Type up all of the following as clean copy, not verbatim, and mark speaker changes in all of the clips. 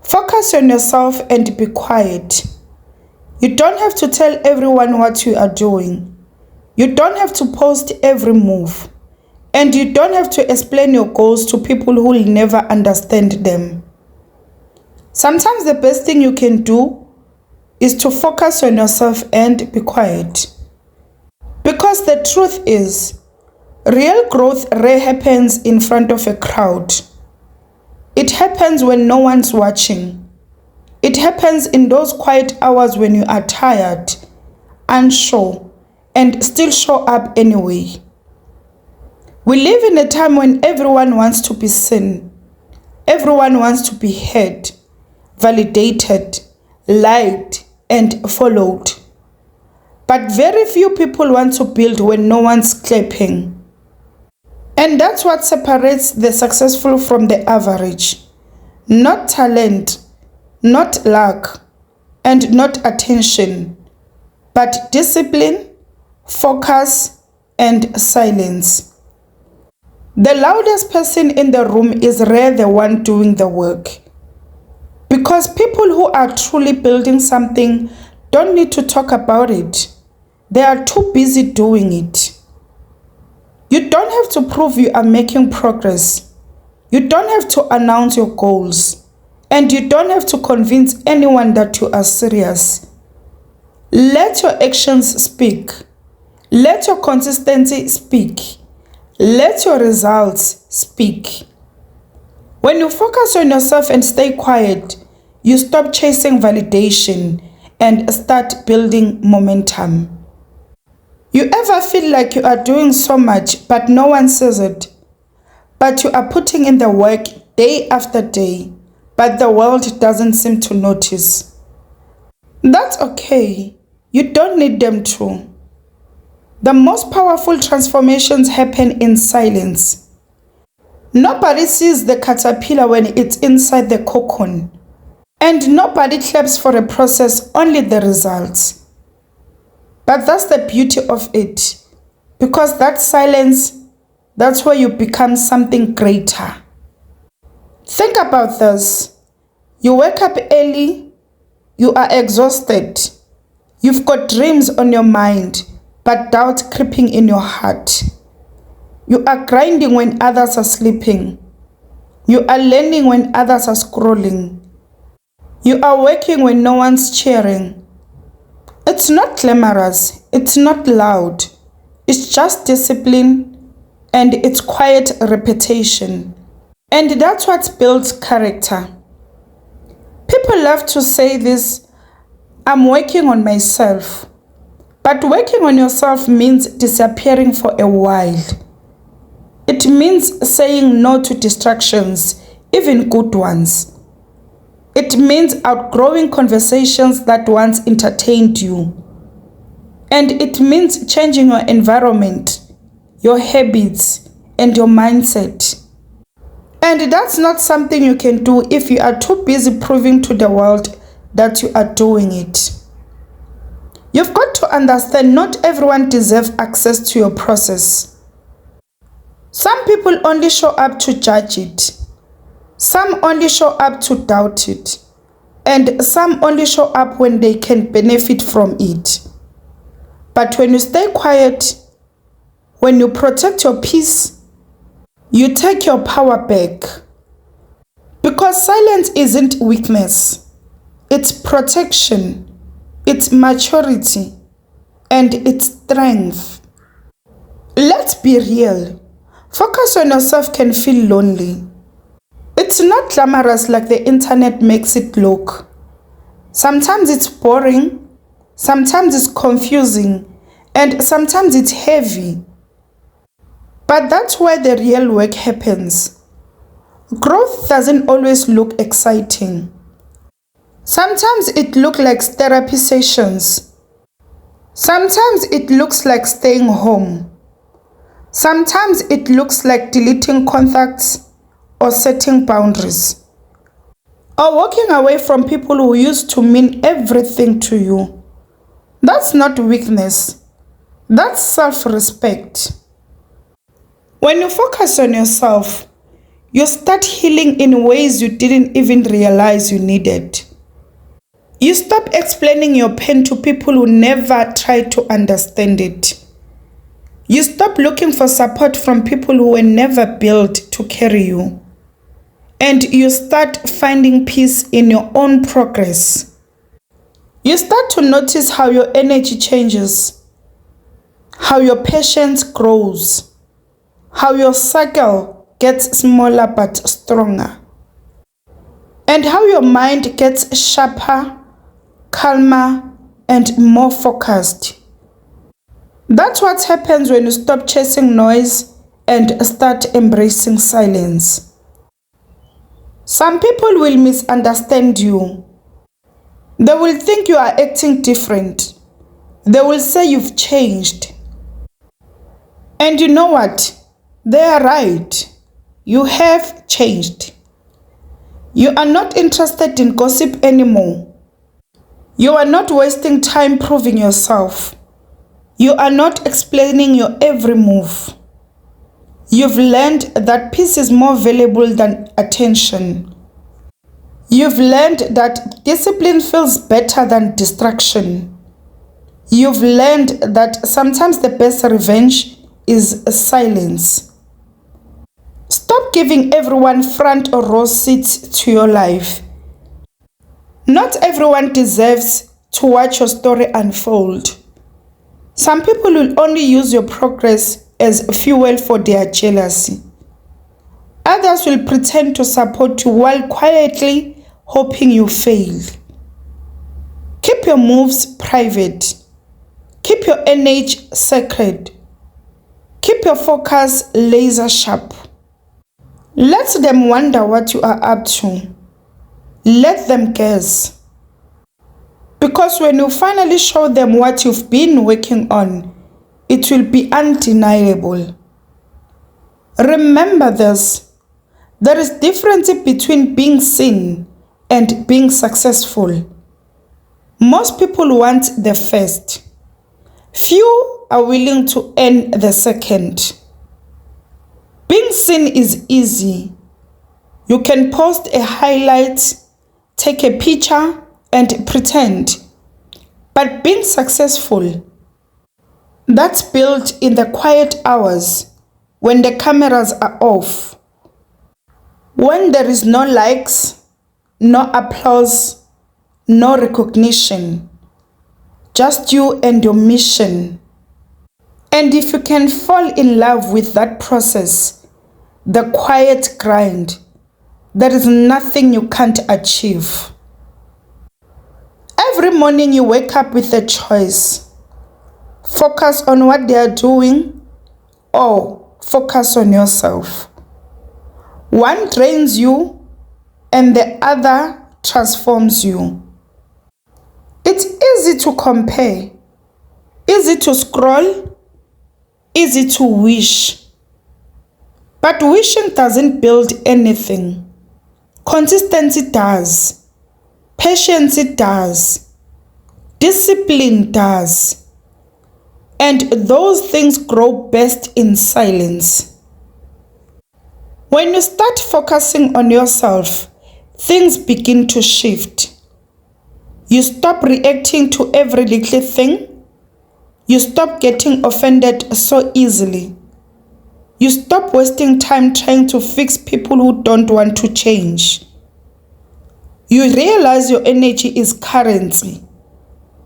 Speaker 1: Focus on yourself and be quiet. You don't have to tell everyone what you are doing. You don't have to post every move. And you don't have to explain your goals to people who will never understand them. Sometimes the best thing you can do is to focus on yourself and be quiet. Because the truth is, real growth rarely happens in front of a crowd. It happens when no one's watching. It happens in those quiet hours when you are tired, unsure, and still show up anyway. We live in a time when everyone wants to be seen. Everyone wants to be heard, validated, liked, and followed. But very few people want to build when no one's clapping. And that's what separates the successful from the average. Not talent, not luck, and not attention, but discipline, focus, and silence. The loudest person in the room is rarely the one doing the work. Because people who are truly building something don't need to talk about it. They are too busy doing it. You don't have to prove you are making progress. You don't have to announce your goals. And you don't have to convince anyone that you are serious. Let your actions speak. Let your consistency speak. Let your results speak. When you focus on yourself and stay quiet, you stop chasing validation and start building momentum. You ever feel like you are doing so much but no one says it? But you are putting in the work day after day, but the world doesn't seem to notice. That's okay. You don't need them to. The most powerful transformations happen in silence. Nobody sees the caterpillar when it's inside the cocoon. And nobody claps for a process, only the results. But that's the beauty of it. Because that silence, that's where you become something greater. Think about this. You wake up early, you are exhausted. You've got dreams on your mind, but doubt creeping in your heart. You are grinding when others are sleeping. You are learning when others are scrolling. You are working when no one's cheering. It's not glamorous, it's not loud. It's just discipline and it's quiet repetition. And that's what builds character. People love to say this, I'm working on myself. But working on yourself means disappearing for a while. It means saying no to distractions, even good ones. It means outgrowing conversations that once entertained you. And it means changing your environment, your habits, and your mindset. And that's not something you can do if you are too busy proving to the world that you are doing it. You've got to understand not everyone deserves access to your process. Some people only show up to judge it. Some only show up to doubt it. And some only show up when they can benefit from it. But when you stay quiet, when you protect your peace, you take your power back. Because silence isn't weakness. It's protection. It's maturity. And it's strength. Let's be real. Focus on yourself can feel lonely. It's not glamorous like the internet makes it look. Sometimes it's boring, sometimes it's confusing, and sometimes it's heavy. But that's where the real work happens. Growth doesn't always look exciting. Sometimes it looks like therapy sessions. Sometimes it looks like staying home. Sometimes it looks like deleting contacts or setting boundaries, or walking away from people who used to mean everything to you. That's not weakness. That's self-respect. When you focus on yourself, You start healing in ways you didn't even realize you needed. You stop explaining your pain to people who never tried to understand it. You stop looking for support from people who were never built to carry you. And you start finding peace in your own progress. You start to notice how your energy changes, how your patience grows, how your circle gets smaller but stronger, and how your mind gets sharper, calmer, and more focused. That's what happens when you stop chasing noise and start embracing silence. Some people will misunderstand you. They will think you are acting different. They will say you've changed. And you know what? They are right. You have changed. You are not interested in gossip anymore. You are not wasting time proving yourself. You are not explaining your every move. You've learned that peace is more valuable than attention. You've learned that discipline feels better than distraction. You've learned that sometimes the best revenge is silence. Stop giving everyone front or row seats to your life. Not everyone deserves to watch your story unfold. Some people will only use your progress as fuel for their jealousy. Others will pretend to support you while quietly hoping you fail. Keep your moves private. Keep your energy sacred. Keep your focus laser sharp. Let them wonder what you are up to. Let them guess. Because when you finally show them what you've been working on, it will be undeniable. Remember this. There is difference between being seen and being successful. Most people want the first. Few are willing to earn the second. Being seen is easy. You can post a highlight, take a picture, and pretend. But being successful, that's built in the quiet hours when the cameras are off. When there is no likes, no applause, no recognition. Just you and your mission. And if you can fall in love with that process, the quiet grind, there is nothing you can't achieve. Every morning you wake up with a choice. Focus on what they are doing or focus on yourself. One drains you and the other transforms you. It's easy to compare, easy to scroll, easy to wish. But wishing doesn't build anything. Consistency does. Patience does. Discipline does. And those things grow best in silence. When you start focusing on yourself, things begin to shift. You stop reacting to every little thing. You stop getting offended so easily. You stop wasting time trying to fix people who don't want to change. You realize your energy is currency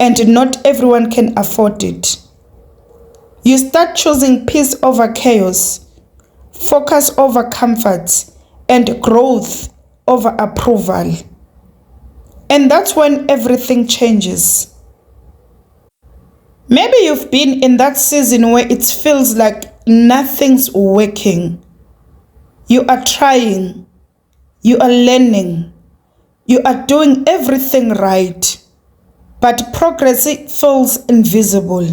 Speaker 1: and not everyone can afford it. You start choosing peace over chaos, focus over comfort, and growth over approval. And that's when everything changes. Maybe you've been in that season where it feels like nothing's working. You are trying. You are learning. You are doing everything right. But progress feels invisible.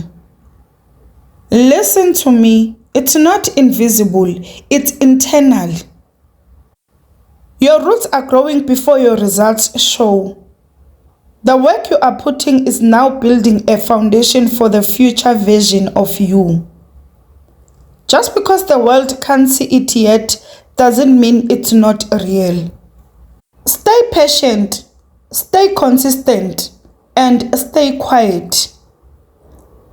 Speaker 1: Listen to me. It's not invisible. It's internal. Your roots are growing before your results show. The work you are putting is now building a foundation for the future version of you. Just because the world can't see it yet, doesn't mean it's not real. Stay patient, stay consistent, and stay quiet.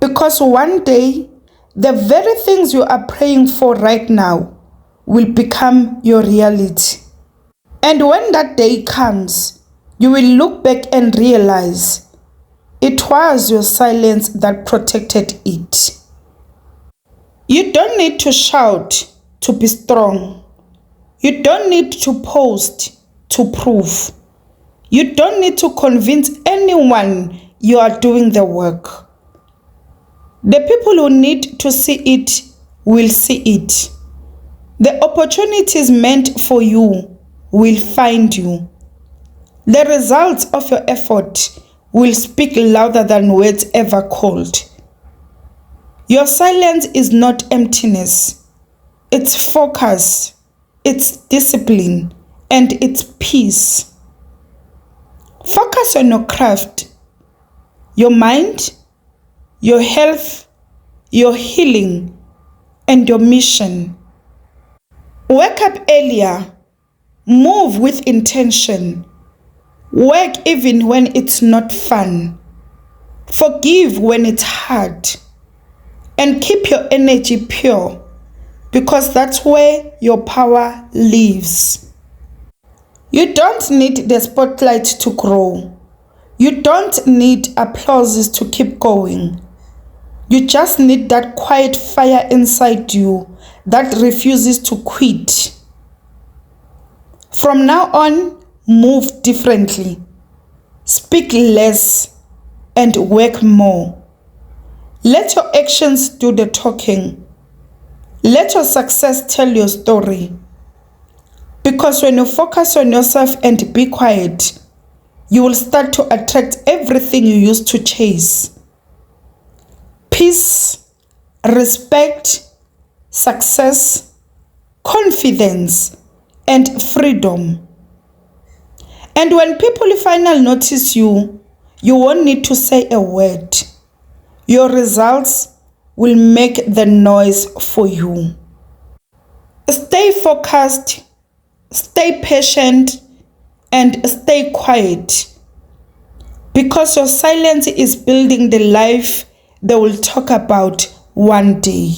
Speaker 1: Because one day, the very things you are praying for right now will become your reality. And when that day comes, you will look back and realize it was your silence that protected it. You don't need to shout to be strong. You don't need to post to prove. You don't need to convince anyone you are doing the work. The people who need to see it will see it. The opportunities meant for you will find you. The results of your effort will speak louder than words ever could. Your silence is not emptiness. It's focus, it's discipline, and it's peace. Focus on your craft, your mind, your health, your healing, and your mission. Wake up earlier, move with intention, work even when it's not fun, forgive when it's hard, and keep your energy pure, because that's where your power lives. You don't need the spotlight to grow. You don't need applauses to keep going. You just need that quiet fire inside you that refuses to quit. From now on, move differently, speak less, and work more. Let your actions do the talking. Let your success tell your story. Because when you focus on yourself and be quiet, you will start to attract everything you used to chase. Peace, respect, success, confidence, and freedom. And when people finally notice you, you won't need to say a word. Your results will make the noise for you. Stay focused, stay patient, and stay quiet. Because your silence is building the life they will talk about one day.